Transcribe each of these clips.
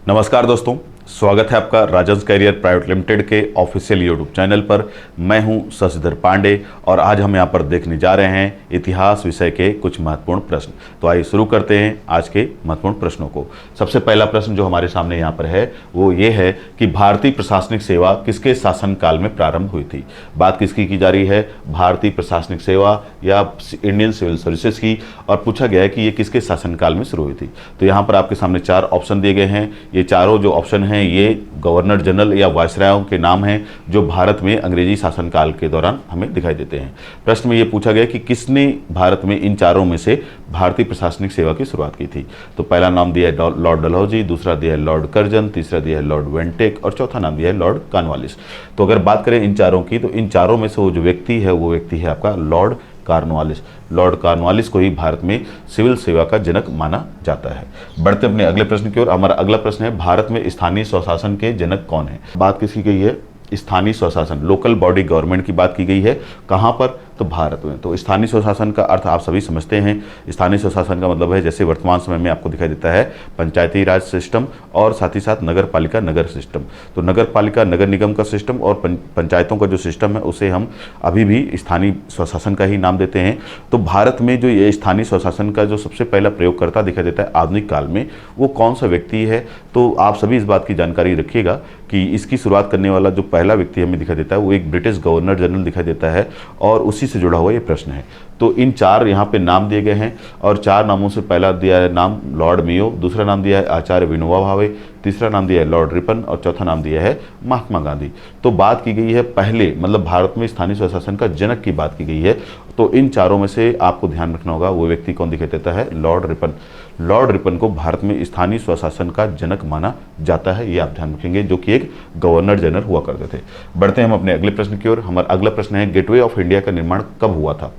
नमस्कार दोस्तों, स्वागत है आपका राजंस कैरियर प्राइवेट लिमिटेड के ऑफिशियल यूट्यूब चैनल पर। मैं हूं शशिधर पांडे और आज हम यहां पर देखने जा रहे हैं इतिहास विषय के कुछ महत्वपूर्ण प्रश्न। तो आइए शुरू करते हैं आज के महत्वपूर्ण प्रश्नों को। सबसे पहला प्रश्न जो हमारे सामने यहां पर है वो ये है कि भारतीय प्रशासनिक सेवा किसके शासनकाल में प्रारंभ हुई थी। बात किसकी की जा रही है, भारतीय प्रशासनिक सेवा या इंडियन सिविल सर्विसेज की, और पूछा गया है कि ये किसके शासनकाल में शुरू हुई थी। तो यहाँ पर आपके सामने चार ऑप्शन दिए गए हैं। ये चारों जो ऑप्शन हैं ये गवर्नर जनरल या वायसरायों के नाम हैं जो भारत में अंग्रेजी शासनकाल के दौरान हमें दिखाई देते हैं। प्रश्न में ये पूछा गया कि किसने भारत में इन चारों में से भारतीय प्रशासनिक सेवा की शुरुआत की थी। तो पहला नाम दिया है लॉर्ड डलहौजी, दूसरा दिया है लॉर्ड कर्जन, तीसरा दिया है लॉर्ड वेंटेक और चौथा नाम दिया है लॉर्ड कॉर्नवालिस। तो अगर बात करें इन चारों की, तो इन चारों में से वो जो व्यक्ति है वो व्यक्ति है आपका लॉर्ड कॉर्नवालिस। लॉर्ड कॉर्नवालिस को ही भारत में सिविल सेवा का जनक माना जाता है। बढ़ते अपने अगले प्रश्न की ओर। हमारा अगला प्रश्न है, भारत में स्थानीय स्वशासन के जनक कौन है। बात किसकी गई है, स्थानीय स्वशासन, लोकल बॉडी गवर्नमेंट की बात की गई है। कहाँ पर, तो भारत में। तो स्थानीय स्वशासन का अर्थ आप सभी समझते हैं। स्थानीय स्वशासन का मतलब है जैसे वर्तमान समय में आपको दिखाई देता है पंचायती राज सिस्टम और साथ ही साथ नगर पालिका नगर सिस्टम। तो नगर पालिका नगर निगम का सिस्टम और पंचायतों का जो सिस्टम है उसे हम अभी भी स्थानीय स्वशासन का ही नाम देते हैं। तो भारत में जो ये स्थानीय स्वशासन का जो सबसे पहला प्रयोगकर्ता दिखाई देता है आधुनिक काल में, वो कौन सा व्यक्ति है। तो आप सभी इस बात की जानकारी रखिएगा कि इसकी शुरुआत करने वाला जो पहला व्यक्ति हमें दिखाई देता है वो एक ब्रिटिश गवर्नर जनरल दिखाई देता है और उसी से जुड़ा हुआ ये प्रश्न है। तो इन चार यहाँ पे नाम दिए गए हैं और चार नामों से पहला दिया है नाम लॉर्ड मेयो, दूसरा नाम दिया है आचार्य विनोबा भावे, तीसरा नाम दिया है लॉर्ड रिपन और चौथा नाम दिया है महात्मा गांधी। तो बात की गई है पहले, मतलब भारत में स्थानीय स्वशासन का जनक की बात की गई है। तो इन चारों में से आपको ध्यान रखना होगा वो व्यक्ति कौन दिखाई देता है, लॉर्ड रिपन। लॉर्ड रिपन को भारत में स्थानीय स्वशासन का जनक माना जाता है, ये आप ध्यान रखेंगे, जो कि एक गवर्नर जनरल हुआ करते थे। बढ़ते हैं हम अपने अगले प्रश्न की ओर। हमारा अगला प्रश्न है, गेटवे ऑफ इंडिया का निर्माण कब हुआ था।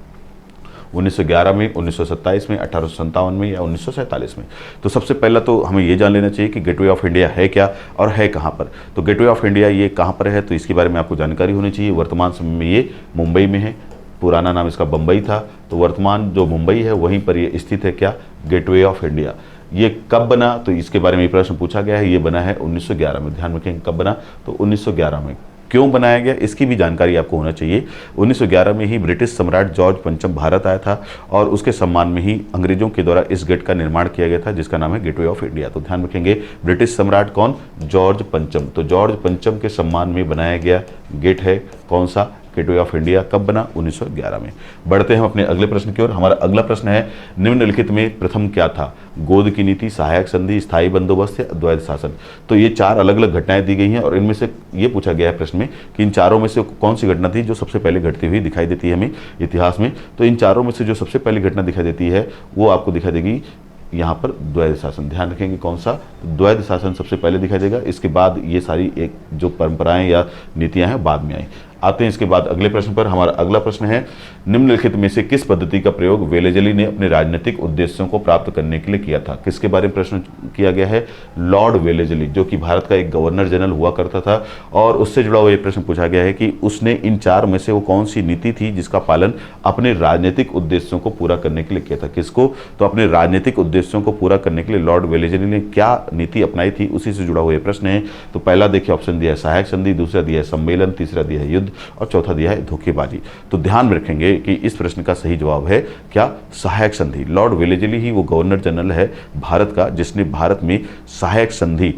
1911 में, 1927 में, 1857 में या 1947 में। तो सबसे पहला तो हमें ये जान लेना चाहिए कि गेटवे ऑफ इंडिया है क्या और है कहाँ पर। तो गेटवे ऑफ इंडिया ये कहाँ पर है, तो इसके बारे में आपको जानकारी होनी चाहिए। वर्तमान समय में ये मुंबई में है, पुराना नाम इसका बम्बई था। तो वर्तमान जो मुंबई है वहीं पर ये स्थित है क्या, गेटवे ऑफ इंडिया। ये कब बना, तो इसके बारे में प्रश्न पूछा गया है। ये बना है 1911 में। ध्यान रखें कब बना, तो 1911 में। क्यों बनाया गया इसकी भी जानकारी आपको होना चाहिए। 1911 में ही ब्रिटिश सम्राट जॉर्ज पंचम भारत आया था और उसके सम्मान में ही अंग्रेजों के द्वारा इस गेट का निर्माण किया गया था जिसका नाम है गेटवे ऑफ इंडिया। तो ध्यान रखेंगे ब्रिटिश सम्राट कौन, जॉर्ज पंचम। तो जॉर्ज पंचम के सम्मान में बनाया गया गेट है कौन सा, गेटवे ऑफ इंडिया। कब बना, 1911 में। बढ़ते हैं हम अपने अगले प्रश्न की ओर। हमारा अगला प्रश्न है, निम्नलिखित में प्रथम क्या था, गोद की नीति, सहायक संधि, स्थायी बंदोबस्त या द्वैध शासन। तो ये चार अलग अलग घटनाएं दी गई हैं और इनमें से ये पूछा गया है प्रश्न में कि इन चारों में से कौन सी घटना थी जो सबसे पहले घटती हुई दिखाई देती है हमें इतिहास में। तो इन चारों में से जो सबसे पहली घटना दिखाई देती है वो आपको दिखाई देगी यहाँ पर द्वैध शासन। ध्यान रखेंगे कौन सा, द्वैध शासन सबसे पहले दिखाई देगा। इसके बाद ये सारी एक जो परंपराएं या नीतियां हैं बाद में आई। आते हैं इसके बाद अगले प्रश्न पर। हमारा अगला प्रश्न है, निम्नलिखित में से किस पद्धति का प्रयोग वेलेजली ने अपने राजनीतिक उद्देश्यों को प्राप्त करने के लिए किया था। किसके बारे में प्रश्न किया गया है, लॉर्ड वेलेजली, जो कि भारत का एक गवर्नर जनरल हुआ करता था। और उससे जुड़ा हुआ ये प्रश्न पूछा गया है कि उसने इन चार में से वो कौन सी नीति थी जिसका पालन अपने राजनीतिक उद्देश्यों को पूरा करने के लिए किया था। किसको, तो अपने राजनीतिक उद्देश्यों को पूरा करने के लिए लॉर्ड वेलेजली ने क्या नीति अपनाई थी, उसी से जुड़ा हुआ ये प्रश्न है। तो पहला देखिए ऑप्शन दिया है सहायक संधि, दूसरा दिया है सम्मेलन, तीसरा दिया है युद्ध और चौथा दिया है धोखेबाजी। तो ध्यान में रखेंगे कि इस प्रश्न का सही जवाब है क्या, सहायक संधि। लॉर्ड वेलेजली ही वो गवर्नर जनरल है भारत का जिसने भारत में सहायक संधि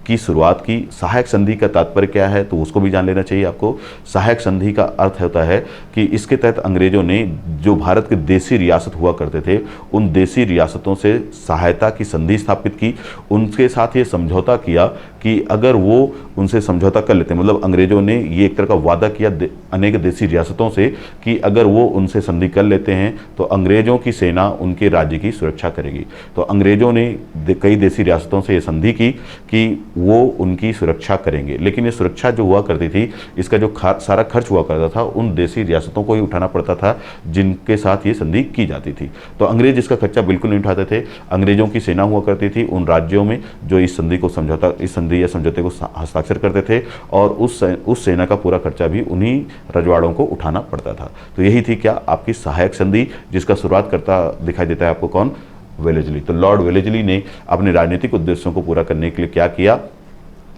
की शुरुआत की। सहायक संधि का तात्पर्य क्या है, तो उसको भी जान लेना चाहिए आपको। सहायक संधि का अर्थ होता है कि इसके तहत अंग्रेजों ने जो भारत के देशी रियासत हुआ करते थे उन देशी रियासतों से सहायता की संधि स्थापित की। उनके साथ ये समझौता किया कि अगर वो उनसे समझौता कर लेते हैं, मतलब अंग्रेजों ने ये एक तरह का वादा किया अनेक देशी रियासतों से कि अगर वो उनसे संधि कर लेते हैं तो अंग्रेजों की सेना उनके राज्य की सुरक्षा करेगी। तो अंग्रेजों ने कई देशी रियासतों से ये संधि की कि वो उनकी सुरक्षा करेंगे, लेकिन ये सुरक्षा जो हुआ करती थी इसका जो सारा खर्च हुआ करता था उन देशी रियासतों को ही उठाना पड़ता था जिनके साथ ये संधि की जाती थी। तो अंग्रेज इसका खर्चा बिल्कुल नहीं उठाते थे। अंग्रेजों की सेना हुआ करती थी उन राज्यों में जो इस संधि को इस संधि या समझौते को हस्ताक्षर करते थे और उस सेना का पूरा खर्चा भी उन्हीं रजवाड़ों को उठाना पड़ता था। तो यही थी क्या, आपकी सहायक संधि, जिसका शुरुआत करता दिखाई देता है आपको कौन, वेलेस्ली। तो लॉर्ड वेलेस्ली ने अपने राजनीतिक उद्देश्यों को पूरा करने के लिए क्या किया,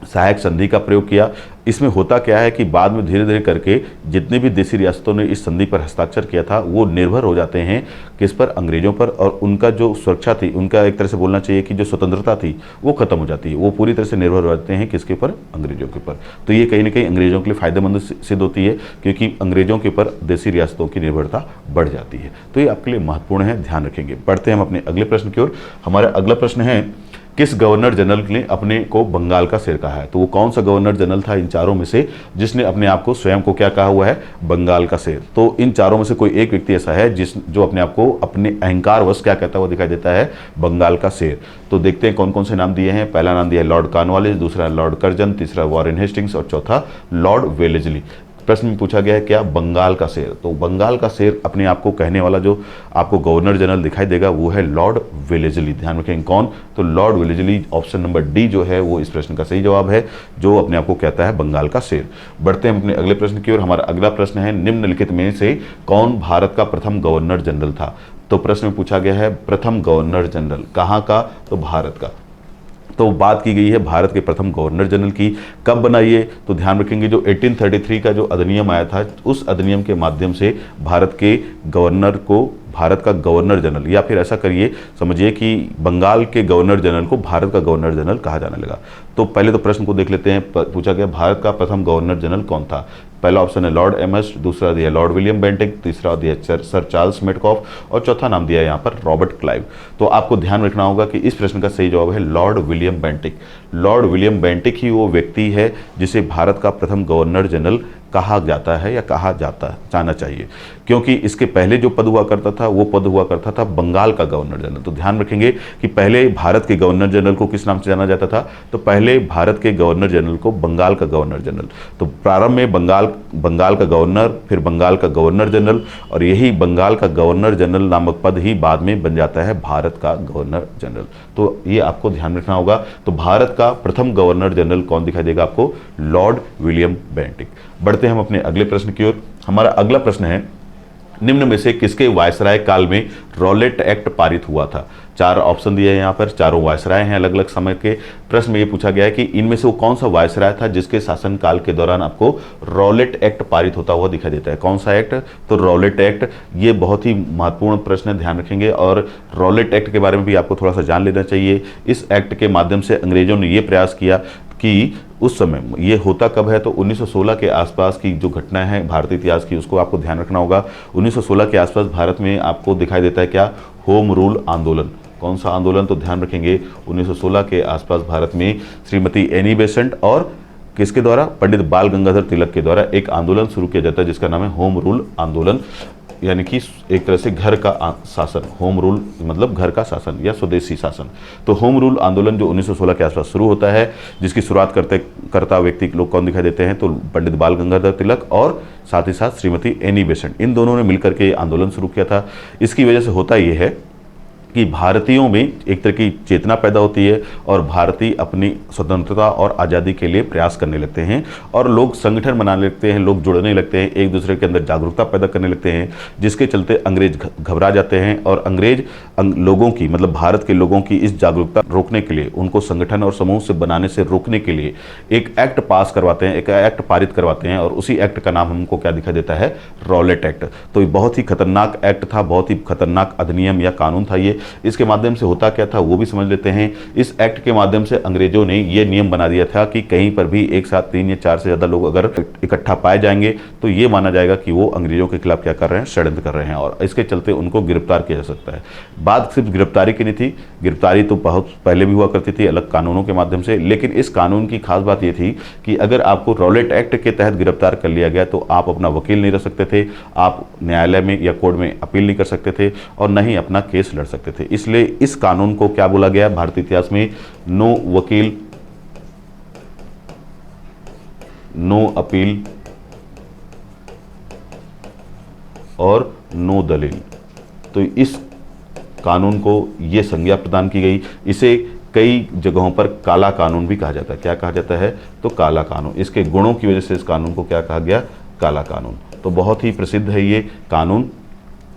सहायक संधि का प्रयोग किया। इसमें होता क्या है कि बाद में धीरे धीरे करके जितने भी देशी रियासतों ने इस संधि पर हस्ताक्षर किया था वो निर्भर हो जाते हैं किस पर, अंग्रेजों पर, और उनका जो सुरक्षा थी, उनका एक तरह से बोलना चाहिए कि जो स्वतंत्रता थी वो खत्म हो जाती है, वो पूरी तरह से निर्भर हो जाते हैं किसके ऊपर, अंग्रेजों के ऊपर। तो ये कहीं ना कहीं अंग्रेजों के लिए फायदेमंद सिद्ध होती है, क्योंकि अंग्रेजों के ऊपर देशी रियासतों की निर्भरता बढ़ जाती है। तो ये आपके लिए महत्वपूर्ण है, ध्यान रखेंगे। बढ़ते हैं हम अपने अगले प्रश्न की ओर। हमारा अगला प्रश्न है, किस गवर्नर जनरल ने अपने को बंगाल का शेर कहा है? तो वो कौन सा गवर्नर जनरल था इन चारों में से जिसने अपने आप को, स्वयं को क्या कहा हुआ है, बंगाल का शेर? तो इन चारों में से कोई एक व्यक्ति ऐसा है जो अपने आप को अपने अहंकारवश क्या कहता हुआ दिखाई देता है, बंगाल का शेर। तो देखते हैं कौन कौन से नाम दिए हैं। पहला नाम दिया है लॉर्ड कॉर्नवालिस, दूसरा लॉर्ड कर्जन, तीसरा वॉरेन हेस्टिंग्स और चौथा लॉर्ड वेलेस्ली। प्रश्न में पूछा गया है क्या, बंगाल का शेर। तो बंगाल का शेर अपने आप को कहने वाला जो आपको गवर्नर जनरल दिखाई देगा वो है लॉर्ड वेलेस्ली। ध्यान रखें कौन, तो Lord Wellesley. Option number D जो है वो इस प्रश्न का सही जवाब है, जो अपने आप को कहता है बंगाल का शेर। बढ़ते हैं अपने अगले प्रश्न की ओर। हमारा अगला प्रश्न है, निम्नलिखित में से कौन भारत का प्रथम गवर्नर जनरल था? तो प्रश्न में पूछा गया है प्रथम गवर्नर जनरल कहाँ का, तो भारत का। तो बात की गई है भारत के प्रथम गवर्नर जनरल की। कब बना ये, तो ध्यान रखेंगे जो 1833 का जो अधिनियम आया था, उस अधिनियम के माध्यम से भारत के गवर्नर को भारत का गवर्नर जनरल, या फिर ऐसा करिए समझिए कि बंगाल के गवर्नर जनरल को भारत का गवर्नर जनरल कहा जाने लगा। तो पहले तो प्रश्न को देख लेते हैं। पूछा गया भारत का प्रथम गवर्नर जनरल कौन था? पहला ऑप्शन है लॉर्ड एमएस, दूसरा दिया लॉर्ड विलियम बेंटिक, तीसरा दिया सर चार्ल्स मेटकॉफ और चौथा नाम दिया यहाँ पर रॉबर्ट क्लाइव। तो आपको ध्यान रखना होगा कि इस प्रश्न का सही जवाब है Lord William Bentinck. Lord William Bentinck ही वो व्यक्ति है जिसे भारत का प्रथम गवर्नर जनरल कहा जाता है या कहा जाना चाहिए, क्योंकि इसके पहले जो पद हुआ करता था वो पद हुआ करता था बंगाल का गवर्नर जनरल। तो ध्यान रखेंगे कि पहले भारत के गवर्नर जनरल को किस नाम से जाना जाता था, तो पहले भारत के गवर्नर जनरल को बंगाल का गवर्नर जनरल। तो प्रारंभ में बंगाल का गवर्नर, फिर बंगाल का गवर्नर जनरल, और यही बंगाल का गवर्नर जनरल नामक पद ही बाद में बन जाता है भारत का गवर्नर जनरल। तो ये आपको ध्यान रखना होगा। तो भारत का प्रथम गवर्नर जनरल कौन दिखाई देगा आपको, लॉर्ड विलियम बेंटिक। बढ़ते हैं हम अपने अगले प्रश्न की ओर। हमारा अगला प्रश्न है, निम्न में से किसके वायसराय काल में रॉलेट एक्ट पारित हुआ था? चार ऑप्शन दिए हैं यहाँ पर, चारों वायसराय हैं अलग अलग समय के। प्रश्न में ये पूछा गया है कि इनमें से वो कौन सा वायसराय था जिसके शासनकाल के दौरान आपको रॉलेट एक्ट पारित होता हुआ दिखाई देता है? कौन सा एक्ट, तो रॉलेट एक्ट। ये बहुत ही महत्वपूर्ण प्रश्न है, ध्यान रखेंगे। और रॉलेट एक्ट के बारे में भी आपको थोड़ा सा जान लेना चाहिए। इस एक्ट के माध्यम से अंग्रेजों ने ये प्रयास किया कि उस समय ये होता कब है, तो 1916 के आसपास की जो घटना है भारतीय इतिहास की, उसको आपको ध्यान रखना होगा। 1916 के आसपास भारत में आपको दिखाई देता है क्या, होम रूल आंदोलन। कौन सा आंदोलन, तो ध्यान रखेंगे 1916 के आसपास भारत में श्रीमती एनी बेसेंट और किसके द्वारा, पंडित बाल गंगाधर तिलक के द्वारा एक आंदोलन शुरू किया जाता है जिसका नाम है होम रूल आंदोलन, यानी कि एक तरह से घर का शासन। होम रूल मतलब घर का शासन या स्वदेशी शासन। तो होम रूल आंदोलन जो 1916 के आसपास शुरू होता है, जिसकी शुरुआत करता व्यक्ति लोग कौन दिखाई देते हैं, तो पंडित बाल गंगाधर तिलक और साथ ही साथ श्रीमती एनी बेसेंट। इन दोनों ने मिलकर के आंदोलन शुरू किया था। इसकी वजह से होता यह है कि भारतीयों में एक तरह की चेतना पैदा होती है और भारतीय अपनी स्वतंत्रता और आज़ादी के लिए प्रयास करने लगते हैं, और लोग संगठन बनाने लगते हैं, लोग जुड़ने लगते हैं, एक दूसरे के अंदर जागरूकता पैदा करने लगते हैं, जिसके चलते अंग्रेज घबरा जाते हैं। और अंग्रेज लोगों की, मतलब भारत के लोगों की इस जागरूकता रोकने के लिए, उनको संगठन और समूह से बनाने से रोकने के लिए एक एक्ट पास करवाते हैं, एक एक्ट पारित करवाते हैं, और उसी एक्ट का नाम हमको क्या दिखा देता है, रॉलेट एक्ट। तो ये बहुत ही खतरनाक एक्ट था, बहुत ही खतरनाक अधिनियम या कानून था ये। इसके माध्यम से होता क्या था वो भी समझ लेते हैं। इस एक्ट के माध्यम से अंग्रेजों ने ये नियम बना दिया था कि कहीं पर भी एक साथ 3 या 4 से ज़्यादा लोग अगर इकट्ठा पाए जाएंगे तो ये माना जाएगा कि वो अंग्रेजों के खिलाफ क्या कर रहे हैं, षड्यंत्र कर रहे हैं, और इसके चलते उनको गिरफ्तार किया जा सकता है। बात सिर्फ गिरफ्तारी की नहीं थी, गिरफ्तारी तो बहुत पहले भी हुआ करती थी अलग कानूनों के माध्यम से, लेकिन इस कानून की खास बात ये थी कि अगर आपको रॉलेट एक्ट के तहत गिरफ्तार कर लिया गया तो आप अपना वकील नहीं रख सकते थे, आप न्यायालय में या कोर्ट में अपील नहीं कर सकते थे, और न ही अपना केस लड़ सकते थे। इसलिए इस कानून को क्या बोला गया भारतीय इतिहास में, नो वकील नो अपील और नो दलील। तो इस कानून को ये संज्ञा प्रदान की गई। इसे कई जगहों पर काला कानून भी कहा जाता है। क्या कहा जाता है, तो काला कानून। इसके गुणों की वजह से इस कानून को क्या कहा गया, काला कानून। तो बहुत ही प्रसिद्ध है ये कानून।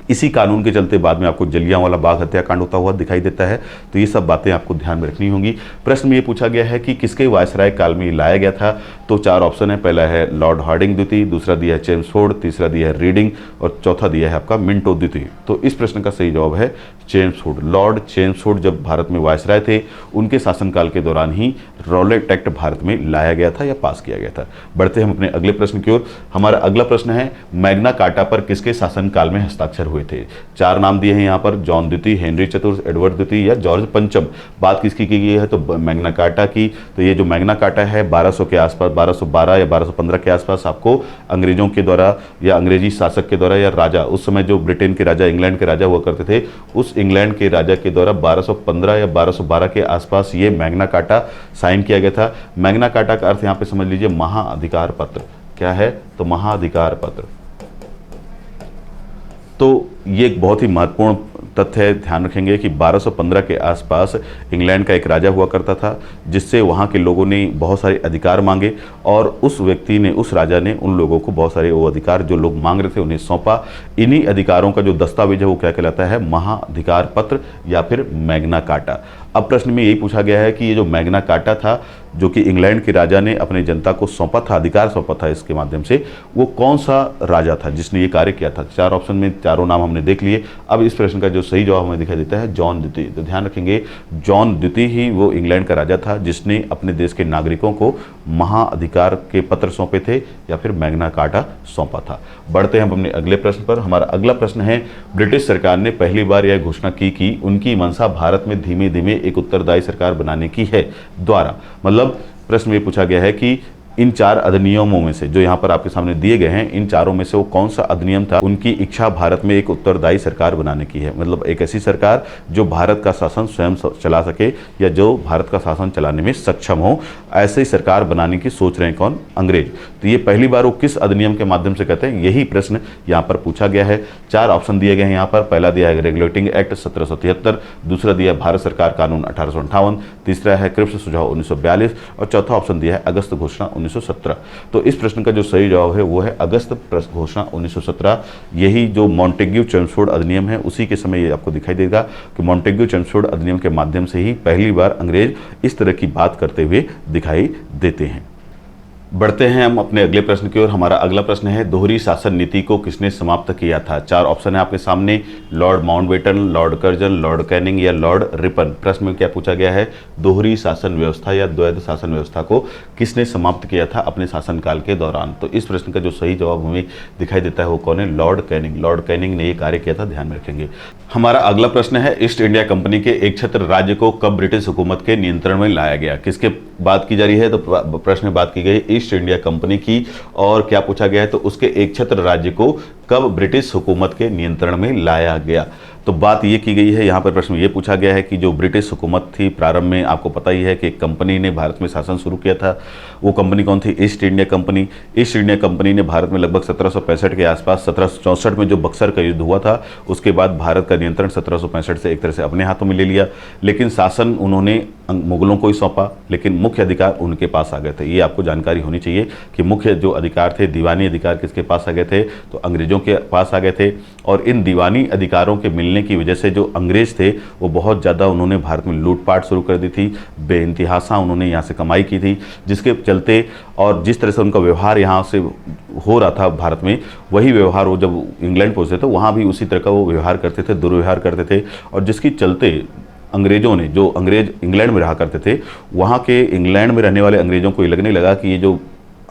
इसी कानून के चलते बाद में आपको जलियांवाला बाग हत्याकांड होता हुआ दिखाई देता है। तो ये सब बातें आपको ध्यान में रखनी होंगी। प्रश्न में ये पूछा गया है कि किसके वायसराय काल में लाया गया था। तो 4 ऑप्शन है, पहला है लॉर्ड हार्डिंग द्वितीय, दूसरा दिया है चेम्सफोर्ड, तीसरा दिया है रीडिंग और चौथा दिया है आपका मिंटो द्वितीय। तो इस प्रश्न का सही जवाब है चेम्सफोर्ड। लॉर्ड चेम्सफोर्ड जब भारत में वायसराय थे, उनके शासनकाल के दौरान ही रॉलेट एक्ट भारत में लाया गया था या पास किया गया था। बढ़ते हम अपने अगले प्रश्न की ओर। हमारा अगला प्रश्न है, मैग्ना कार्टा पर किसके शासनकाल में हस्ताक्षर हुए थे। 4 नाम दिए हैं यहाँ पर, जॉन द्वितीय, हेनरी चतुर्थ, एडवर्ड द्वितीय या जॉर्ज पंचम। बात किसकी की गई है, तो मैग्ना कार्टा की। तो ये जो मैग्ना कार्टा है 1200 के आसपास, 1212 या 1215 के आसपास आपको अंग्रेजों के द्वारा या अंग्रेजी शासक के द्वारा या राजा, उस समय जो ब्रिटेन के राजा, इंग्लैंड के राजा हुआ करते थे, उस इंग्लैंड के राजा के द्वारा 1215 या 1212 के आसपास ये मैग्ना कार्टा साइन किया गया था। मैग्ना कार्टा का अर्थ यहाँ पे समझ लीजिए महाअधिकार पत्र। क्या है, तो महाअधिकार पत्र। तो ये एक बहुत ही महत्वपूर्ण तथ्य है, ध्यान रखेंगे कि 1215 के आसपास इंग्लैंड का एक राजा हुआ करता था, जिससे वहाँ के लोगों ने बहुत सारे अधिकार मांगे और उस व्यक्ति ने, उस राजा ने उन लोगों को बहुत सारे वो अधिकार जो लोग मांग रहे थे उन्हें सौंपा। इन्हीं अधिकारों का जो दस्तावेज है वो क्या कहलाता है, महाअधिकार पत्र या फिर मैग्ना कार्टा। अब प्रश्न में यही पूछा गया है कि ये जो मैग्ना कार्टा था, जो कि इंग्लैंड के राजा ने अपने जनता को सौंपा था, अधिकार सौंपा था इसके माध्यम से, वो कौन सा राजा था जिसने ये कार्य किया था। 4 ऑप्शन में चारों नाम हमने देख लिए। अब इस प्रश्न का जो सही जवाब हमें दिखाई देता है जॉन द्वितीय। तो ध्यान रखेंगे, जॉन द्वितीय ही वो इंग्लैंड का राजा था जिसने अपने देश के नागरिकों को महाअधिकार के पत्र सौंपे थे या फिर मैग्ना कार्टा सौंपा था। बढ़ते हैं हम अपने अगले प्रश्न पर। हमारा अगला प्रश्न है, ब्रिटिश सरकार ने पहली बार यह घोषणा की कि उनकी मंशा भारत में धीमे धीमे एक उत्तरदायी सरकार बनाने की है द्वारा। मतलब प्रश्न में पूछा गया है कि इन 4 अधिनियमों में से, जो यहाँ पर आपके सामने दिए गए हैं, इन चारों में से वो कौन सा अधिनियम था उनकी इच्छा भारत में एक उत्तरदायी सरकार बनाने की है। मतलब एक ऐसी सरकार जो भारत का शासन स्वयं चला सके या जो भारत का शासन चलाने में सक्षम हो, ऐसी सरकार बनाने की सोच रहे हैं कौन, अंग्रेज। तो ये पहली बार वो किस अधिनियम के माध्यम से कहते हैं, यही प्रश्न यहाँ पर पूछा गया है। 4 ऑप्शन दिए गए हैं यहाँ पर। पहला दिया है रेगुलेटिंग एक्ट 1773, दूसरा दिया है भारत सरकार कानून 1858, तीसरा है क्रिप्स सुझाव 1942 और चौथा ऑप्शन दिया है अगस्त घोषणा 1917। तो इस प्रश्न का जो सही जवाब है वो है अगस्त घोषणा 1917। यही जो मॉन्टेग्यू चेम्सफोर्ड अधिनियम है उसी के समय ये आपको दिखाई देगा कि मॉन्टेग्यू चेम्सफोर्ड अधिनियम के माध्यम से ही पहली बार अंग्रेज इस तरह की बात करते हुए दिखाई देते हैं। बढ़ते हैं हम अपने अगले प्रश्न की ओर। हमारा अगला प्रश्न है, दोहरी शासन नीति को किसने समाप्त किया था। 4 ऑप्शन है आपके सामने, Lord Mountbatten, Lord Curzon, Lord Canning या लॉर्ड रिपन। प्रश्न में क्या पूछा गया है, दोहरी शासन व्यवस्था या द्वैध शासन व्यवस्था को किसने समाप्त किया था अपने शासनकाल के दौरान। तो इस प्रश्न का जो सही जवाब हमें दिखाई देता है वो कौन है, लॉर्ड कैनिंग। लॉर्ड कैनिंग ने ये कार्य किया था, ध्यान में रखेंगे। हमारा अगला प्रश्न है, ईस्ट इंडिया कंपनी के एक छत्र राज्य को कब ब्रिटिश हुकूमत के नियंत्रण में लाया गया। किसके बात की जा रही है, तो प्रश्न में बात की गई ईस्ट इंडिया कंपनी की, और क्या पूछा गया है, तो उसके एक छत्र राज्य को कब ब्रिटिश हुकूमत के नियंत्रण में लाया गया। तो बात ये की गई है, यहाँ पर प्रश्न में ये पूछा गया है कि जो ब्रिटिश हुकूमत थी प्रारंभ में, आपको पता ही है कि एक कंपनी ने भारत में शासन शुरू किया था। वो कंपनी कौन थी, east India company. East India company ने भारत में लगभग 1765 के आसपास, 1764 में जो बक्सर का युद्ध हुआ था उसके बाद भारत का नियंत्रण 1765 से एक तरह से अपने हाथों में ले लिया। लेकिन शासन उन्होंने मुगलों को ही सौंपा, लेकिन मुख्य अधिकार उनके पास आ गए थे। ये आपको जानकारी होनी चाहिए कि मुख्य जो अधिकार थे, दीवानी अधिकार किसके पास आ गए थे, तो अंग्रेजों के पास आ गए थे। और इन दीवानी अधिकारों के मिलने की वजह से जो अंग्रेज थे वो बहुत ज़्यादा उन्होंने भारत में लूटपाट शुरू कर दी थी, बेइंतहासा उन्होंने यहाँ से कमाई की थी, जिसके चलते और जिस तरह से उनका व्यवहार यहाँ से हो रहा था भारत में, वही व्यवहार वो जब इंग्लैंड पहुँचे तो वहाँ भी उसी तरह का वो व्यवहार करते थे, दुर्व्यवहार करते थे। और जिसके चलते अंग्रेजों ने, जो अंग्रेज इंग्लैंड में रहा करते थे, वहाँ के इंग्लैंड में रहने वाले अंग्रेजों को ये लगने लगा कि ये जो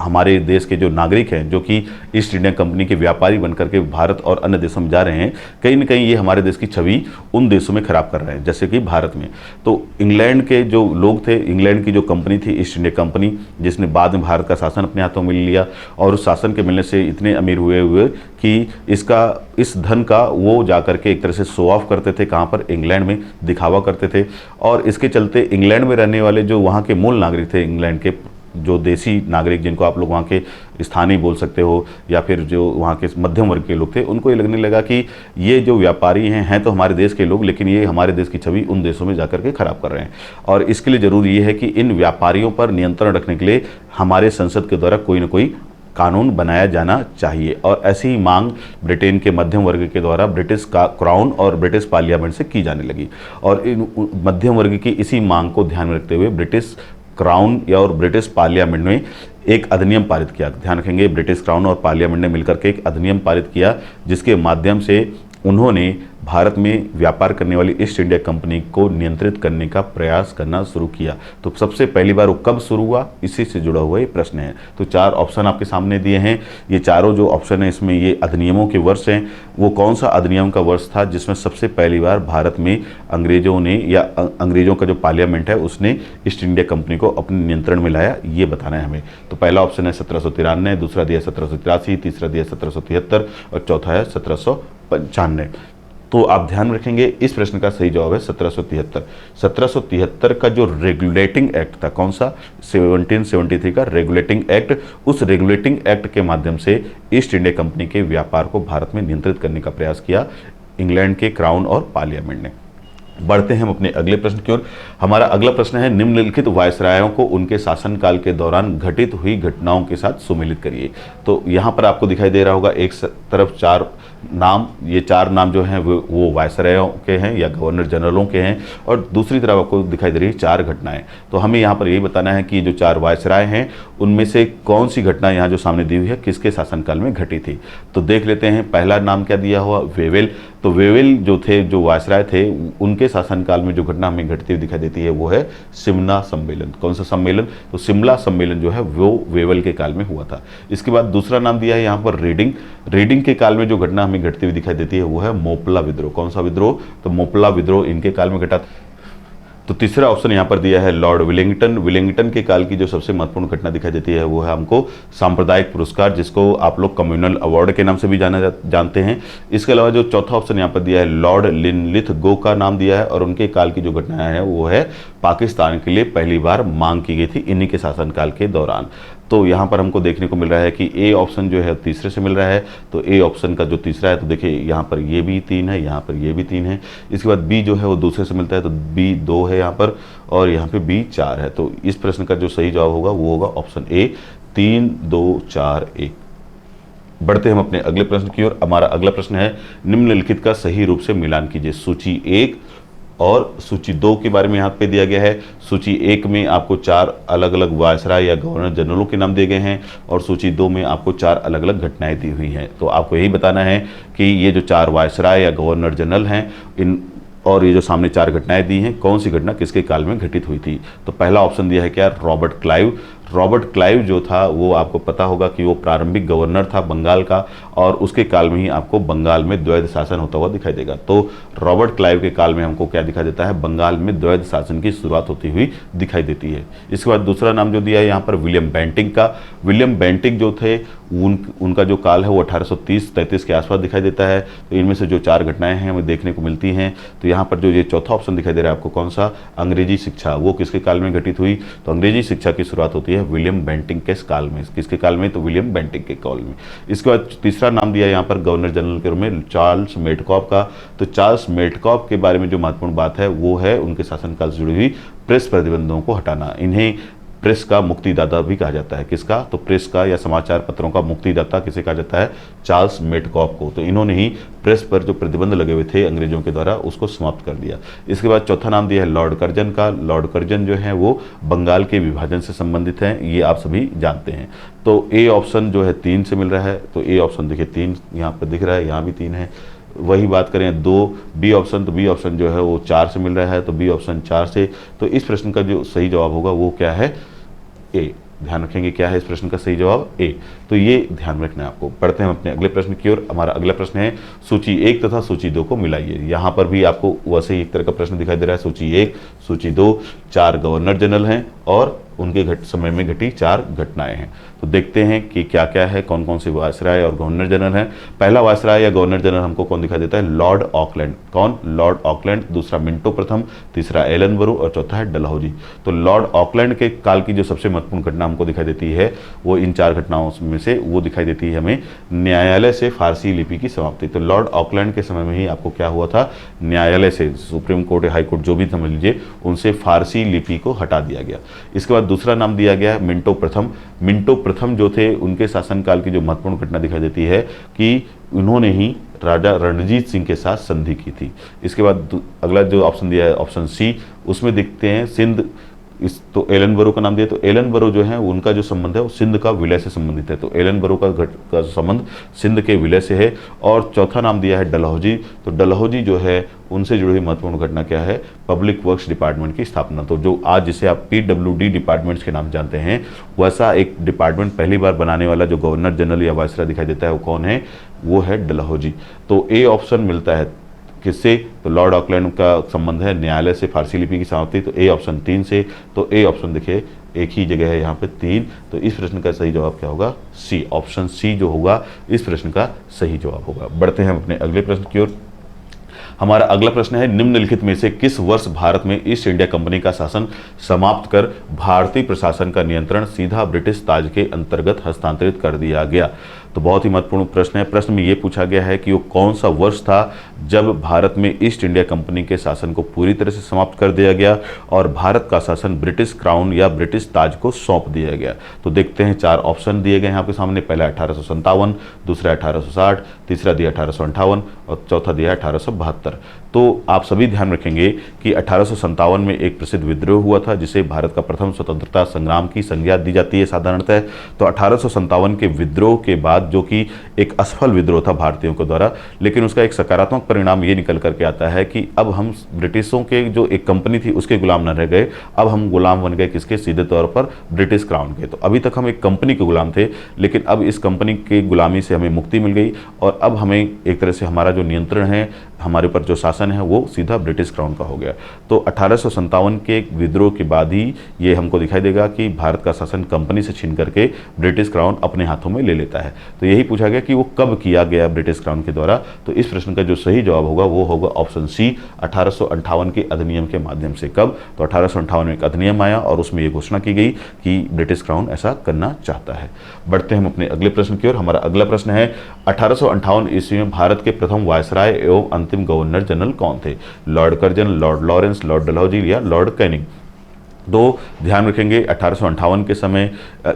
हमारे देश के जो नागरिक हैं, जो कि ईस्ट इंडिया कंपनी के व्यापारी बनकर के भारत और अन्य देशों में जा रहे हैं, कहीं ना कहीं ये हमारे देश की छवि उन देशों में खराब कर रहे हैं, जैसे कि भारत में। तो इंग्लैंड के जो लोग थे, इंग्लैंड की जो कंपनी थी ईस्ट इंडिया कंपनी, जिसने बाद में भारत का शासन अपने हाथों में लिया, और उस शासन के मिलने से इतने अमीर हुए कि इस धन का वो जाकर के एक तरह से शो ऑफ करते थे, कहाँ पर, इंग्लैंड में दिखावा करते थे। और इसके चलते इंग्लैंड में रहने वाले जो वहाँ के मूल नागरिक थे, इंग्लैंड के जो देसी नागरिक, जिनको आप लोग वहाँ के स्थानीय बोल सकते हो या फिर जो वहाँ के मध्यम वर्ग के लोग थे, उनको ये लगने लगा कि ये जो व्यापारी हैं तो हमारे देश के लोग, लेकिन ये हमारे देश की छवि उन देशों में जाकर के खराब कर रहे हैं। और इसके लिए ज़रूरी ये है कि इन व्यापारियों पर नियंत्रण रखने के लिए हमारे संसद के द्वारा कोई ना कोई कानून बनाया जाना चाहिए। और ऐसी ही मांग ब्रिटेन के मध्यम वर्ग के द्वारा ब्रिटिश का क्राउन और ब्रिटिश पार्लियामेंट से की जाने लगी। और इन मध्यम वर्ग की इसी मांग को ध्यान में रखते हुए ब्रिटिश क्राउन या और ब्रिटिश पार्लियामेंट ने एक अधिनियम पारित किया। ध्यान रखेंगे, ब्रिटिश क्राउन और पार्लियामेंट ने मिलकर के एक अधिनियम पारित किया, जिसके माध्यम से उन्होंने भारत में व्यापार करने वाली ईस्ट इंडिया कंपनी को नियंत्रित करने का प्रयास करना शुरू किया। तो सबसे पहली बार वो कब शुरू हुआ, इसी से जुड़ा हुआ ये प्रश्न है। तो 4 ऑप्शन आपके सामने दिए हैं। ये चारों जो ऑप्शन है इसमें ये अधिनियमों के वर्ष हैं। वो कौन सा अधिनियम का वर्ष था जिसमें सबसे पहली बार भारत में अंग्रेजों ने या अंग्रेजों का जो पार्लियामेंट है उसने ईस्ट इंडिया कंपनी को अपने नियंत्रण में लाया, ये बताना है हमें। तो पहला ऑप्शन है 1793, दूसरा दिया 1783, तीसरा दिया 1773 और चौथा है 1795। तो आप ध्यान रखेंगे इस प्रश्न का सही जवाब है 1773। 1773 का जो रेगुलेटिंग एक्ट था, कौन सा, 1773 का रेगुलेटिंग एक्ट, उस रेगुलेटिंग एक्ट के माध्यम से ईस्ट इंडिया कंपनी के व्यापार को भारत में नियंत्रित करने का प्रयास किया इंग्लैंड के क्राउन और पार्लियामेंट ने। बढ़ते हैं हम अपने अगले प्रश्न की ओर। हमारा अगला प्रश्न है, निम्नलिखित वायसरायों को उनके शासनकाल के दौरान घटित हुई घटनाओं के साथ सुमेलित करिए। तो यहाँ पर आपको दिखाई दे रहा होगा एक तरफ 4 नाम, ये 4 नाम जो हैं वो वायसरायों के हैं या गवर्नर जनरलों के हैं, और दूसरी तरफ आपको दिखाई दे रही है 4 घटनाएं। तो हमें यहाँ पर यही बताना है कि जो 4 वायसराय हैं उनमें से कौन सी घटना यहाँ जो सामने दी हुई है किसके शासनकाल में घटी थी। तो देख लेते हैं, पहला नाम क्या दिया हुआ, वेवेल। तो वेवेल जो थे, जो वायसराय थे, उनके शासनकाल में जो घटना हमें घटती हुई दिखाई देती है वो है शिमला सम्मेलन। कौन सा सम्मेलन, तो शिमला सम्मेलन जो है वो वेवेल के काल में हुआ था। इसके बाद दूसरा नाम दिया है यहाँ पर रीडिंग। रीडिंग के काल में जो घटना हमें घटती हुई दिखाई देती है वो है मोपला विद्रोह। कौन सा विद्रोह, तो मोपला विद्रोह इनके काल में घटा। तो तीसरा ऑप्शन यहाँ पर दिया है लॉर्ड विलिंगटन। विलिंगटन के काल की जो सबसे महत्वपूर्ण घटना दिखाई देती है वो है हमको सांप्रदायिक पुरस्कार, जिसको आप लोग कम्युनल अवार्ड के नाम से भी जानते हैं। इसके अलावा जो चौथा ऑप्शन यहाँ पर दिया है लॉर्ड लिनलिथगो का नाम दिया है, और उनके काल की जो घटनाएं हैं वो है पाकिस्तान के लिए पहली बार मांग की गई थी इन्हीं के शासनकाल के दौरान। तो यहाँ पर हमको देखने को मिल रहा है कि ए ऑप्शन जो है तीसरे से मिल रहा है। तो ए ऑप्शन का जो तीसरा है, तो देखिए यहाँ पर ये भी 3 है, यहाँ पर ये भी 3 है। इसके बाद बी जो है वो दूसरे से मिलता है, तो बी 2 है यहाँ पर, और यहाँ पे बी 4 है। तो इस प्रश्न का जो सही जवाब होगा वो होगा ऑप्शन ए, 3, 2, 4, 1। बढ़ते हम अपने अगले प्रश्न की ओर। हमारा अगला प्रश्न है, निम्नलिखित का सही रूप से मिलान कीजिए। सूची 1 और सूची 2 के बारे में यहाँ पे दिया गया है। सूची 1 में आपको 4 अलग अलग वायसराय या गवर्नर जनरलों के नाम दिए गए हैं, और सूची 2 में आपको 4 अलग अलग घटनाएं दी हुई हैं। तो आपको यही बताना है कि ये जो 4 वायसराय या गवर्नर जनरल हैं इन, और ये जो सामने 4 घटनाएं दी हैं, कौन सी घटना किसके काल में घटित हुई थी। तो पहला ऑप्शन दिया है क्या, रॉबर्ट क्लाइव। रॉबर्ट क्लाइव जो था वो आपको पता होगा कि वो प्रारंभिक गवर्नर था बंगाल का, और उसके काल में ही आपको बंगाल में द्वैध शासन होता हुआ दिखाई देगा। तो रॉबर्ट क्लाइव के काल में हमको क्या दिखाई देता है, बंगाल में द्वैध शासन की शुरुआत होती हुई दिखाई देती है। इसके बाद दूसरा नाम जो दिया है यहाँ पर विलियम बेंटिंक का। विलियम बेंटिंक जो थे उनका जो काल है वो 1830-33 के आसपास दिखाई देता है। तो इनमें से जो 4 घटनाएं हैं हमें देखने को मिलती हैं। तो यहाँ पर जो ये चौथा ऑप्शन दिखाई दे रहा है आपको, कौन सा, अंग्रेजी शिक्षा, वो किसके काल में घटित हुई। तो अंग्रेजी शिक्षा की शुरुआत होती है विलियम बेंटिंक के काल में। किसके काल में, तो विलियम बेंटिंक के काल में। इसके बाद तीसरा नाम दिया यहाँ पर गवर्नर जनरल के रूप में चार्ल्स मेडकॉफ का। तो चार्ल्स मेडकॉफ के बारे में जो महत्वपूर्ण बात है वो है उनके शासनकाल से जुड़ी हुई प्रेस प्रतिबंधों को हटाना। इन्हें प्रेस का मुक्तिदाता भी कहा जाता है। किसका, तो प्रेस का या समाचार पत्रों का मुक्तिदाता किसे कहा जाता है, चार्ल्स मेडकॉफ को। तो इन्होंने ही प्रेस पर जो प्रतिबंध लगे हुए थे अंग्रेजों के द्वारा उसको समाप्त कर दिया। इसके बाद चौथा नाम दिया है लॉर्ड कर्जन का। लॉर्ड कर्जन जो है वो बंगाल के विभाजन से संबंधित हैं, ये आप सभी जानते हैं। तो ए ऑप्शन जो है 3 से मिल रहा है। तो ए ऑप्शन देखिए 3 यहाँ पर दिख रहा है, यहाँ भी 3 है। वही बात करें 2 बी ऑप्शन, तो बी ऑप्शन जो है वो 4 से मिल रहा है। तो बी ऑप्शन 4 से, तो इस प्रश्न का जो सही जवाब होगा वो क्या है, ए। ध्यान रखेंगे क्या है इस प्रश्न का सही जवाब, ए। तो ये ध्यान रखना है आपको। पढ़ते हैं अपने अगले प्रश्न की ओर। हमारा अगला प्रश्न है, सूची 1 तथा सूची 2 को मिलाइए। यहाँ पर भी आपको वैसे ही एक तरह का प्रश्न दिखाई दे रहा है। सूची 1, सूची 2, 4 गवर्नर जनरल हैं और उनके समय में घटी 4 घटनाएं हैं। तो देखते हैं कि क्या क्या है, कौन कौन से वायसराय और गवर्नर जनरल हैं। पहला वायसराय या गवर्नर जनरल हमको कौन दिखाई देता है, लॉर्ड ऑकलैंड। कौन, लॉर्ड ऑकलैंड। दूसरा मिंटो प्रथम, तीसरा एलनबरो और चौथा है डलहौजी। तो लॉर्ड ऑकलैंड के काल की जो सबसे महत्वपूर्ण घटना हमको दिखाई देती है वो इन 4 घटनाओं में से वो दिखाई देती है हमें न्यायालय से फारसी लिपि की समाप्ति। तो लॉर्ड ऑकलैंड के समय में ही आपको क्या हुआ था, न्यायालय से, सुप्रीम कोर्ट या हाई कोर्ट जो भी समझ लीजिए, उनसे फारसी लिपि को हटा दिया गया। इसके बाद दूसरा नाम दिया गया है मिंटो प्रथम। मिंटो प्रथम जो थे उनके शासनकाल की जो महत्वपूर्ण घटना दिखाई देती है कि उन्होंने ही राजा रणजीत सिंह के साथ संधि की थी। इसके बाद अगला जो ऑप्शन दिया है ऑप्शन सी, उसमें देखते हैं सिंध, इस तो एलनबरो का नाम दिया, तो एलनबरो जो है उनका जो संबंध है वो सिंध का विलय से संबंधित है, तो एलनबरो का संबंध सिंध के विलय से है। और चौथा नाम दिया है डलहौजी, तो डलहौजी जो है उनसे जुड़ी हुई महत्वपूर्ण घटना क्या है, पब्लिक वर्क्स डिपार्टमेंट की स्थापना। तो जो आज जिसे आप PWD डिपार्टमेंट्स के नाम जानते हैं, वैसा एक डिपार्टमेंट पहली बार बनाने वाला जो गवर्नर जनरल या वायसराय दिखाई देता है वो कौन है, वो है डलहौजी। तो ए ऑप्शन मिलता है किससे, तो लॉर्ड ऑकलैंड का संबंध है न्यायालय से फारसी लिपि की समाप्ति, तो ए ऑप्शन 3 से। तो ए ऑप्शन देखिए एक ही जगह है यहाँ पे 3, तो इस प्रश्न का सही जवाब क्या होगा, सी, ऑप्शन सी जो होगा इस प्रश्न का सही जवाब होगा। बढ़ते हैं अपने अगले प्रश्न की ओर। हमारा अगला प्रश्न है निम्नलिखित में से किस वर्ष भारत में ईस्ट इंडिया कंपनी का शासन समाप्त कर भारतीय प्रशासन का नियंत्रण सीधा ब्रिटिश ताज के अंतर्गत हस्तांतरित कर दिया गया। तो बहुत ही महत्वपूर्ण प्रश्न है। प्रश्न में ये पूछा गया है कि वो कौन सा वर्ष था जब भारत में ईस्ट इंडिया कंपनी के शासन को पूरी तरह से समाप्त कर दिया गया और भारत का शासन ब्रिटिश क्राउन या ब्रिटिश ताज को सौंप दिया गया। तो देखते हैं 4 ऑप्शन दिए गए हैं आपके सामने। पहला 1857, दूसरा 1860, तीसरा दिया 1858 और चौथा दिया 1872। तो आप सभी ध्यान रखेंगे कि 1857 में एक प्रसिद्ध विद्रोह हुआ था जिसे भारत का प्रथम स्वतंत्रता संग्राम की संज्ञा दी जाती है साधारणतः। तो 1857 के विद्रोह के बाद, जो कि एक असफल विद्रोह था भारतीयों के द्वारा, लेकिन उसका एक सकारात्मक परिणाम ये निकल करके आता है कि अब हम ब्रिटिशों के जो एक कंपनी थी उसके गुलाम न रह गए, अब हम गुलाम बन गए किसके, सीधे तौर पर ब्रिटिश क्राउन के। तो अभी तक हम एक कंपनी के गुलाम थे, लेकिन अब इस कंपनी की गुलामी से हमें मुक्ति मिल गई और अब हमें एक तरह से हमारा जो नियंत्रण है, हमारे ऊपर जो शासन है वो सीधा ब्रिटिश क्राउन का हो गया। तो 1857 के विद्रोह के बाद ही ये हमको दिखाई देगा कि भारत का शासन कंपनी से छीन करके ब्रिटिश क्राउन अपने हाथों में ले लेता है। तो यही पूछा गया कि वो कब किया गया ब्रिटिश क्राउन के द्वारा। तो इस प्रश्न का जो सही जवाब होगा वो होगा ऑप्शन सी, 1858 के अधिनियम के माध्यम से। कब, तो 1858 में एक अधिनियम आया और उसमें ये घोषणा की गई कि ब्रिटिश क्राउन ऐसा करना चाहता है। बढ़ते हैं हम अपने अगले प्रश्न की ओर। हमारा अगला प्रश्न है 1858 ईस्वी में भारत के प्रथम वायसराय एवं अंतिम गवर्नर जनरल कौन थे, Lord Curzon, Lord Lawrence, Lord Dalhousie या लॉर्ड कैनिंग। तो ध्यान रखेंगे 1858 के समय,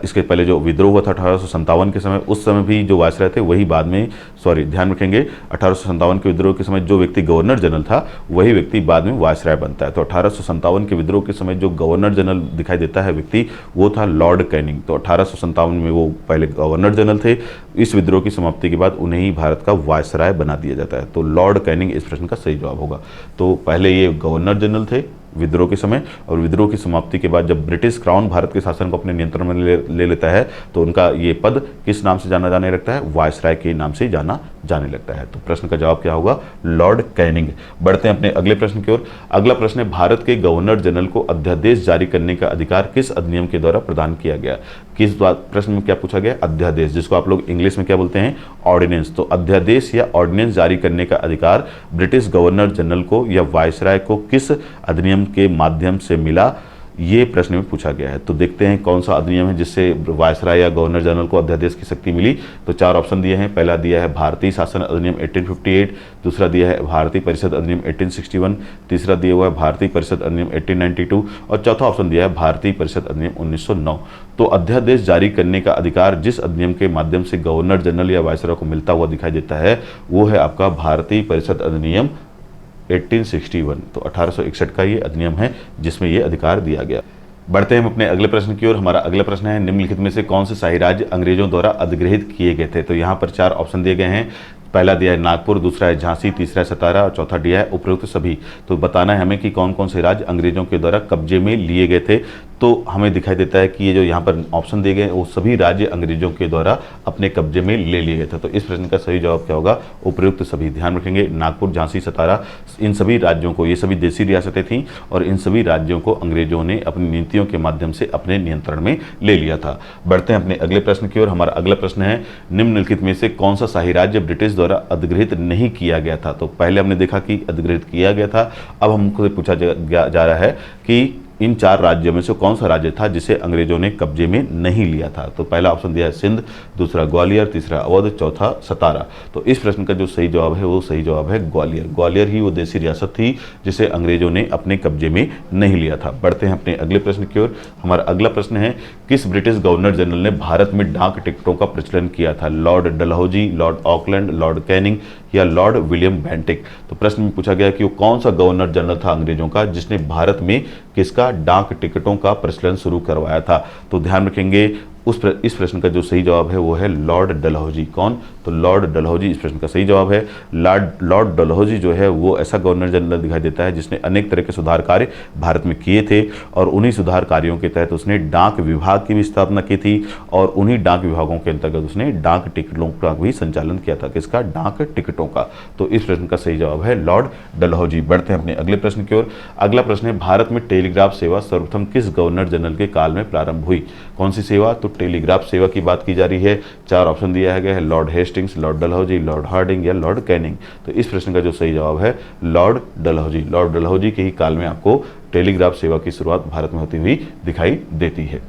इसके पहले जो विद्रोह हुआ था 1857 के समय, उस समय भी जो वायसराय थे वही बाद में, ध्यान रखेंगे 1857 के विद्रोह के समय जो व्यक्ति गवर्नर जनरल था वही व्यक्ति बाद में वायसराय बनता है। तो 1857 के विद्रोह के समय जो गवर्नर जनरल दिखाई देता है व्यक्ति, वो था लॉर्ड कैनिंग। तो 1857 में वो पहले गवर्नर जनरल थे। इस विद्रोह की समाप्ति के बाद उन्हें ही भारत का वायसराय बना दिया जाता है। तो लॉर्ड कैनिंग इस प्रश्न का सही जवाब होगा। तो पहले ये गवर्नर जनरल थे विद्रोह के समय, और विद्रोह की समाप्ति के बाद जब ब्रिटिश क्राउन भारत के शासन को अपने नियंत्रण में ले लेता है तो उनका ये पद किस नाम से जाना जाने लगता है, वायसराय के नाम से जाना जाने लगता है। तो प्रश्न का जवाब क्या होगा, लॉर्ड कैनिंग। बढ़ते हैं अपने अगले प्रश्न की ओर। अगला प्रश्न है भारत के गवर्नर जनरल को अध्यादेश जारी करने का अधिकार किस अधिनियम के द्वारा प्रदान किया गया। किस बात, प्रश्न में क्या पूछा गया, अध्यादेश, जिसको आप लोग इंग्लिश में क्या बोलते हैं, ऑर्डिनेंस। तो अध्यादेश या ऑर्डिनेंस जारी करने का अधिकार ब्रिटिश गवर्नर जनरल को या वायसराय को किस अधिनियम के माध्यम से मिला, ये प्रश्न में पूछा गया है। तो देखते हैं कौन सा अधिनियम है जिससे वायसराय या गवर्नर जनरल को अध्यादेश की शक्ति मिली। तो 4 ऑप्शन दिए हैं। पहला दिया है भारतीय शासन अधिनियम 1858, दूसरा दिया है भारतीय परिषद अधिनियम 1861, तीसरा दिया हुआ है भारतीय परिषद अधिनियम 1892 और चौथा ऑप्शन दिया है भारतीय परिषद अधिनियम 1909। तो अध्यादेश जारी करने का अधिकार जिस अधिनियम के माध्यम से गवर्नर जनरल या वायसराय को मिलता हुआ दिखाई देता है वो है आपका भारतीय परिषद अधिनियम 1861। तो 1861 का ये अधिनियम है जिसमें ये अधिकार दिया गया। बढ़ते हैं हम अपने अगले प्रश्न की ओर। हमारा अगला प्रश्न है निम्नलिखित में से कौन से शाही राज्य अंग्रेजों द्वारा अधिग्रहित किए गए थे। तो यहाँ पर 4 ऑप्शन दिए गए हैं। पहला दिया है नागपुर, दूसरा है झांसी, तीसरा है सतारा और चौथा दिया है उपरोक्त सभी। तो बताना है हमें कि कौन कौन से राज्य अंग्रेजों के द्वारा कब्जे में लिए गए थे। तो हमें दिखाई देता है कि ये जो यहाँ पर ऑप्शन दिए गए वो सभी राज्य अंग्रेजों के द्वारा अपने कब्जे में ले लिए गए थे। तो इस प्रश्न का सही जवाब क्या होगा, उपयुक्त सभी। ध्यान रखेंगे नागपुर, झांसी, सतारा, इन सभी राज्यों को, ये सभी देसी रियासतें थीं और इन सभी राज्यों को अंग्रेजों ने अपनी नीतियों के माध्यम से अपने नियंत्रण में ले लिया था। बढ़ते हैं अपने अगले प्रश्न की ओर। हमारा अगला प्रश्न है निम्नलिखित में से कौन सा शाही राज्य ब्रिटिश द्वारा अधिग्रहित नहीं किया गया था। तो पहले हमने देखा कि अधिग्रहित किया गया था, अब हमको पूछा जा रहा है कि इन 4 राज्यों में से कौन सा राज्य था जिसे अंग्रेजों ने कब्जे में नहीं लिया था? तो पहला ऑप्शन दिया है सिंध, दूसरा ग्वालियर, तीसरा अवध, चौथा सतारा। तो इस प्रश्न का जो सही जवाब है वो सही जवाब है ग्वालियर। ग्वालियर ही वो देसी रियासत थी जिसे अंग्रेजों ने अपने कब्जे में नहीं लिया था। बढ़ते हैं अपने अगले प्रश्न की ओर। हमारा अगला प्रश्न है, किस ब्रिटिश गवर्नर जनरल ने भारत में डाक टिकटों का प्रचलन किया था? Lord Dalhousie, Lord Auckland, Lord Canning या लॉर्ड विलियम बेंटिक? तो प्रश्न में पूछा गया कि वो कौन सा गवर्नर जनरल था अंग्रेजों का जिसने भारत में किसका डाक टिकटों का प्रचलन शुरू करवाया था? तो ध्यान रखेंगे इस प्रश्न का जो सही जवाब है वो है लॉर्ड डलहौजी। कौन? तो लॉर्ड डलहौजी इस प्रश्न का सही जवाब है। लॉर्ड डलहौजी जो है वो ऐसा गवर्नर जनरल दिखाई देता है जिसने अनेक तरह के सुधार कार्य भारत में किए थे और उन्हीं सुधार कार्यों के तहत उसने डाक विभाग की भी स्थापना की थी और उन्हीं डाक विभागों के अंतर्गत उसने डाक टिकटों का भी संचालन किया था। किसका? डाक टिकटों का। तो इस प्रश्न का सही जवाब है लॉर्ड डलहौजी। बढ़ते हैं अपने अगले प्रश्न की ओर। अगला प्रश्न है, भारत में टेलीग्राफ सेवा सर्वप्रथम किस गवर्नर जनरल के काल में प्रारंभ हुई? कौन सी सेवा? तो टेलीग्राफ सेवा की बात की जा रही है। 4 ऑप्शन दिया गया है, lord Hastings, lord Dalhousie, lord Hardinge या लॉर्ड कैनिंग। तो इस प्रश्न का जो सही जवाब है लॉर्ड डलहौजी। लॉर्ड डलहौजी के ही काल में आपको टेलीग्राफ सेवा की शुरुआत भारत में होती हुई दिखाई देती है।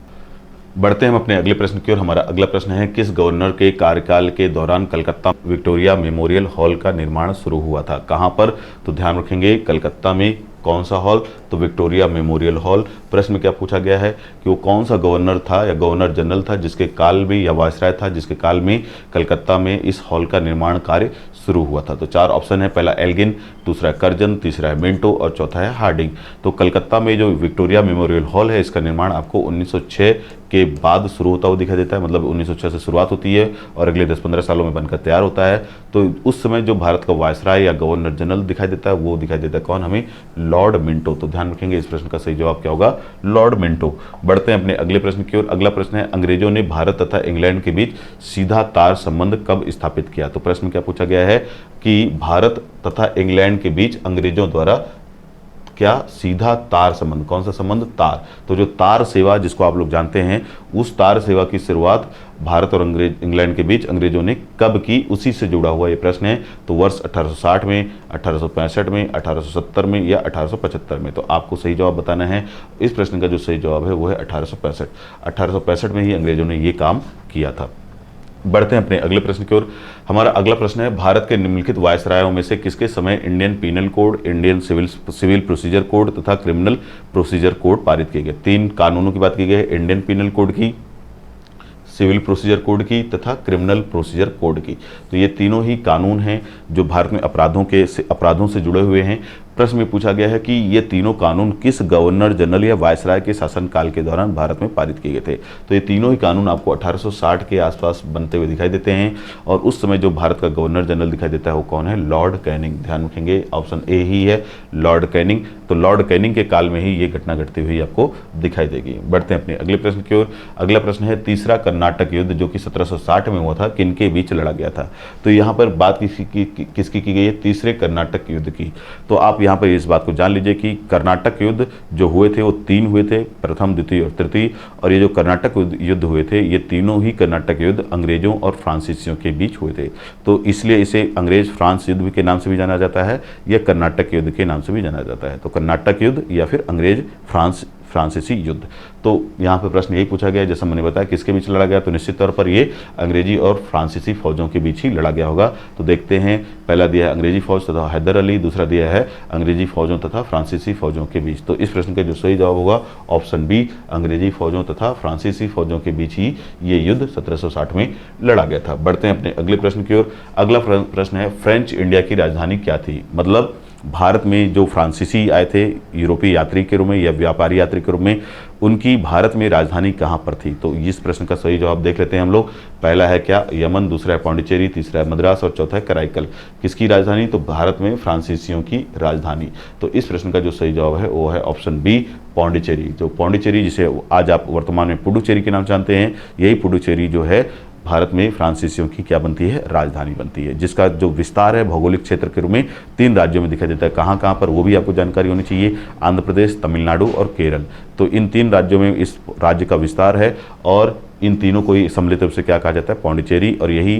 बढ़ते हैं हम अपने अगले प्रश्न की ओर। हमारा अगला प्रश्न है, किस गवर्नर के कार्यकाल के दौरान कलकत्ता विक्टोरिया मेमोरियल हॉल का निर्माण शुरू हुआ था? कहां पर? तो ध्यान रखेंगे कलकत्ता में। कौन सा हॉल? तो विक्टोरिया मेमोरियल हॉल। प्रश्न में क्या पूछा गया है कि वो कौन सा गवर्नर था या गवर्नर जनरल था जिसके काल में या वायसराय था जिसके काल में कलकत्ता में इस हॉल का निर्माण कार्य शुरू हुआ था? तो 4 ऑप्शन है, पहला एल्गिन, दूसरा कर्जन, तीसरा है मिंटो और चौथा है हार्डिंग। तो कलकत्ता में जो विक्टोरिया मेमोरियल हॉल है इसका निर्माण आपको 1906 के बाद शुरू होता हुआ दिखाई देता है। मतलब 1906 से शुरुआत होती है और अगले 10-15 सालों में बनकर तैयार होता है। तो उस समय जो भारत का वायसराय या गवर्नर जनरल दिखाई देता है वो दिखाई देता है कौन? हमें लॉर्ड मिंटो। तो ध्यान रखेंगे इस प्रश्न का सही जवाब क्या होगा? Lord Minto. बढ़ते हैं अपने अगले प्रश्न की ओर। अगला प्रश्न है, अंग्रेजों ने भारत तथा इंग्लैंड के बीच सीधा तार संबंध कब स्थापित किया? तो प्रश्न क्या पूछा गया है कि भारत तथा इंग्लैंड के बीच अंग्रेजों द्वारा क्या सीधा तार संबंध? कौन सा संबंध? तार। तो जो तार सेवा जिसको आप लोग जानते हैं उस तार सेवा की शुरुआत भारत और इंग्लैंड के बीच अंग्रेजों ने कब की, उसी से जुड़ा हुआ ये प्रश्न है। तो वर्ष 1860 में, 1865 में, 1870 में या 1875 में? तो आपको सही जवाब बताना है। इस प्रश्न का जो सही जवाब है वो है 1865। 1865 में ही अंग्रेजों ने ये काम किया था। बढ़ते हैं अपने अगले प्रश्न की ओर। हमारा अगला प्रश्न है, भारत के निम्नलिखित वायसरायों में से किसके समय Indian penal code, Indian civil procedure code तथा क्रिमिनल प्रोसीजर कोड पारित किए गए? 3 कानूनों की बात की गई है, इंडियन पीनल कोड की, सिविल प्रोसीजर कोड की तथा क्रिमिनल प्रोसीजर कोड की। तो ये तीनों ही कानून हैं जो भारत में अपराधों से जुड़े हुए हैं। प्रश्न में पूछा गया है कि ये तीनों कानून किस गवर्नर जनरल या वायसराय के शासनकाल के दौरान भारत में पारित किए गए थे? तो ये तीनों ही कानून आपको 1860 के आसपास बनते हुए दिखाई देते हैं और उस समय जो भारत का गवर्नर जनरल दिखाई देता है वो कौन है? Lord Canning. ध्यान रखेंगे ऑप्शन ए ही है, लॉर्ड कैनिंग। तो लॉर्ड कैनिंग के काल में ही ये घटना घटती हुई आपको दिखाई देगी। बढ़ते हैं अपने अगले प्रश्न की ओर। अगला प्रश्न है, तीसरा कर्नाटक युद्ध जो कि 1760 में हुआ था किनके बीच लड़ा गया था? तो यहाँ पर बात किसकी की गई है? तीसरे कर्नाटक युद्ध की। तो आप यहाँ पर इस बात को जान लीजिए कि कर्नाटक युद्ध जो हुए थे वो 3 हुए थे, प्रथम, द्वितीय और तृतीय। और ये जो कर्नाटक युद्ध हुए थे ये तीनों ही कर्नाटक युद्ध अंग्रेजों और फ्रांसीसियों के बीच हुए थे। तो इसलिए इसे अंग्रेज फ्रांस युद्ध के नाम से भी जाना जाता है या कर्नाटक युद्ध के नाम से भी जाना जाता है। तो कर्नाटक युद्ध या फिर अंग्रेज फ्रांसीसी युद्ध। तो यहाँ पे प्रश्न यही पूछा गया, जैसा मैंने बताया किसके बीच लड़ा गया? तो निश्चित तौर पर ये अंग्रेजी और फ्रांसीसी फौजों के बीच ही लड़ा गया होगा। तो देखते हैं, पहला दिया है अंग्रेजी फौज तथा हैदर अली, दूसरा दिया है अंग्रेजी फौजों तथा फ्रांसीसी फौजों के बीच। तो इस प्रश्न का जो सही जवाब होगा ऑप्शन बी, अंग्रेजी फौजों तथा फ्रांसीसी फौजों के बीच ही ये युद्ध 1760 में लड़ा गया था। बढ़ते हैं अपने अगले प्रश्न की ओर। अगला प्रश्न है, फ्रेंच इंडिया की राजधानी क्या थी? मतलब भारत में जो फ्रांसीसी आए थे यूरोपीय यात्री के रूप में या व्यापारी यात्री के रूप में, उनकी भारत में राजधानी कहाँ पर थी? तो इस प्रश्न का सही जवाब देख लेते हैं हम लोग। पहला है क्या? यमन, दूसरा है पौंडीचेरी, तीसरा है मद्रास और चौथा है कराईकल। किसकी राजधानी? तो भारत में फ्रांसीसियों की राजधानी। तो इस प्रश्न का जो सही जवाब है वो है ऑप्शन बी, पौंडीचेरी। जो पौंडीचेरी जिसे आज आप वर्तमान में पुडुचेरी के नाम जानते हैं, यही पुडुचेरी जो है भारत में फ्रांसीसियों की क्या बनती है? राजधानी बनती है, जिसका जो विस्तार है भौगोलिक क्षेत्र के रूप में 3 राज्यों में दिखाई देता है। कहाँ कहाँ पर वो भी आपको जानकारी होनी चाहिए, आंध्र प्रदेश, तमिलनाडु और केरल। तो इन 3 राज्यों में इस राज्य का विस्तार है और इन तीनों को ही सम्मिलित रूप से क्या कहा जाता है? पौंडीचेरी। और यही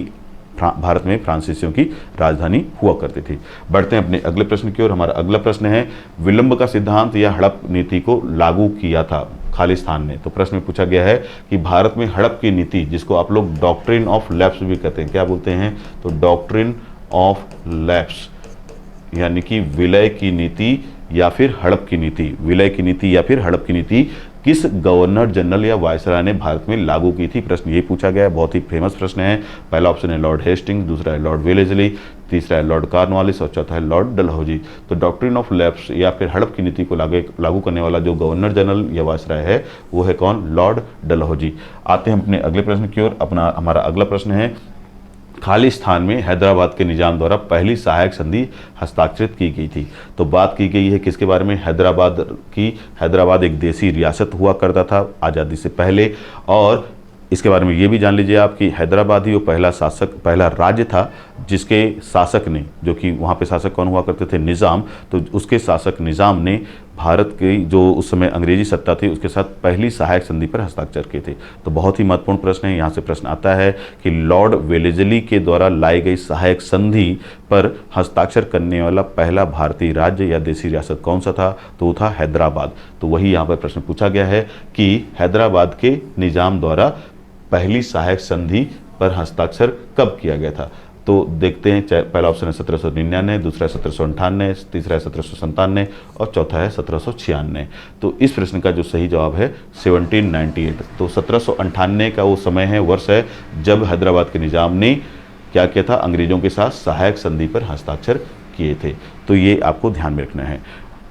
भारत में फ्रांसीसियों की राजधानी हुआ करती थी। बढ़ते हैं अपने अगले प्रश्न की ओर। हमारा अगला प्रश्न है, विलंब का सिद्धांत या हड़प नीति को लागू किया था खालिस्तान ने। तो प्रश्न में पूछा गया है कि भारत में हड़प की नीति, जिसको आप लोग डॉक्ट्रिन ऑफ लैप्स भी कहते हैं, क्या बोलते हैं? तो डॉक्ट्रिन ऑफ लैप्स, यानी कि विलय की नीति या फिर हड़प की नीति, विलय की नीति या फिर हड़प की नीति किस गवर्नर जनरल या वायसराय ने भारत में लागू की थी? प्रश्न ये पूछा गया है, बहुत ही फेमस प्रश्न है। पहला ऑप्शन है लॉर्ड हेस्टिंग्स, दूसरा है लॉर्ड वेलेस्ली, तीसरा है लॉर्ड कॉर्नवालिस और चौथा है लॉर्ड डलहौजी। तो डॉक्ट्रिन ऑफ लैप्स या फिर हड़प की नीति को लागू करने वाला जो गवर्नर जनरल या वायसराय है वो है कौन? लॉर्ड डलहौजी। आते हैं अपने अगले प्रश्न की ओर। हमारा अगला प्रश्न है, खालिस्तान में हैदराबाद के निजाम द्वारा पहली सहायक संधि हस्ताक्षरित की गई थी। तो बात की गई है किसके बारे में? हैदराबाद एक देसी रियासत हुआ करता था आज़ादी से पहले, और इसके बारे में ये भी जान लीजिए आप कि हैदराबाद ही वो पहला राज्य था जिसके शासक ने, जो कि वहाँ पे शासक कौन हुआ करते थे? निज़ाम। तो उसके शासक निज़ाम ने भारत की जो उस समय अंग्रेजी सत्ता थी उसके साथ पहली सहायक संधि पर हस्ताक्षर किए थे। तो बहुत ही महत्वपूर्ण प्रश्न है। यहाँ से प्रश्न आता है कि लॉर्ड वेलेस्ली के द्वारा लाई गई सहायक संधि पर हस्ताक्षर करने वाला पहला भारतीय राज्य या देसी रियासत कौन सा था? तो वो था हैदराबाद। तो वही यहाँ पर प्रश्न पूछा गया है कि हैदराबाद के निजाम द्वारा पहली सहायक संधि पर हस्ताक्षर कब किया गया था? तो देखते हैं, पहला ऑप्शन है 1799, दूसरा है 1798, तीसरा है 1797 और चौथा है 1796। तो इस प्रश्न का जो सही जवाब है 1798। तो 1798 का वो समय है, वर्ष है, जब हैदराबाद के निजाम ने क्या किया था? अंग्रेजों के साथ सहायक संधि पर हस्ताक्षर किए थे। तो ये आपको ध्यान में रखना है।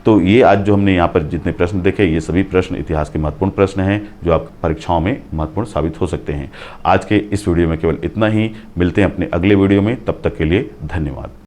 तो ये आज जो हमने यहाँ पर जितने प्रश्न देखे, ये सभी प्रश्न इतिहास के महत्वपूर्ण प्रश्न हैं जो आप परीक्षाओं में महत्वपूर्ण साबित हो सकते हैं। आज के इस वीडियो में केवल इतना ही। मिलते हैं अपने अगले वीडियो में, तब तक के लिए धन्यवाद।